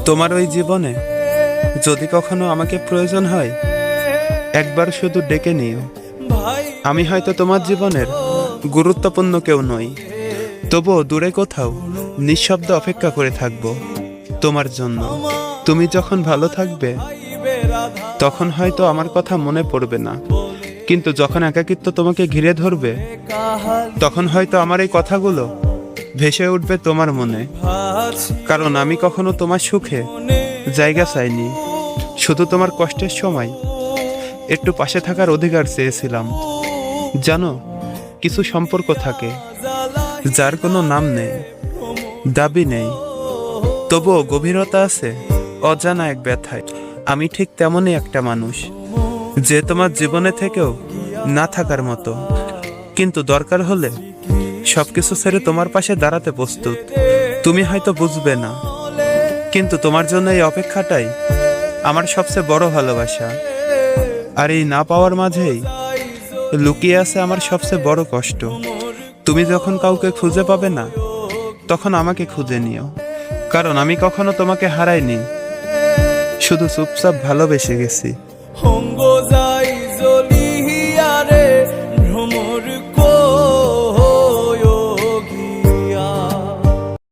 তোমার ওই জীবনে যদি কখনো আমাকে প্রয়োজন হয়, একবার শুধু ডেকে নিও। আমি হয়তো তোমার জীবনের গুরুত্বপূর্ণ কেউ নই, তবুও দূরে কোথাও নিঃশব্দে অপেক্ষা করে থাকব তোমার জন্য। তুমি যখন ভালো থাকবে তখন হয়তো আমার কথা মনে পড়বে না, কিন্তু যখন একাকিত্ব তোমাকে ঘিরে ধরবে তখন হয়তো আমার এই কথাগুলো ভেসে উঠবে তোমার মনে। কারণ আমি কখনো তোমার সুখে জায়গা চাইনি, শুধু তোমার কষ্টের সময় একটু পাশে থাকার অধিকার চেয়েছিলাম। জানো, কিছু সম্পর্ক থাকে যার কোনো নাম নেই, দাবি নেই, তবুও গভীরতা আছে অজানা এক ব্যথায়। আমি ঠিক তেমনই একটা মানুষ, যে তোমার জীবনে থেকেও না থাকার মতো, কিন্তু দরকার হলে সবকিছু ছেড়ে তোমার পাশে দাঁড়াতে প্রস্তুত। তুমি হয়তো বুঝবে না, কিন্তু তোমার জন্য এই অপেক্ষাটাই আমার সবচেয়ে বড় ভালোবাসা। আর এই না পাওয়ার মাঝেই লুকিয়ে আছে আমার সবচেয়ে বড় কষ্ট। তুমি যখন কাউকে খুঁজে পাবে না, তখন আমাকে খুঁজে নিও, কারণ আমি কখনো তোমাকে হারাইনি, শুধু চুপচাপ ভালোবেসে গেছি।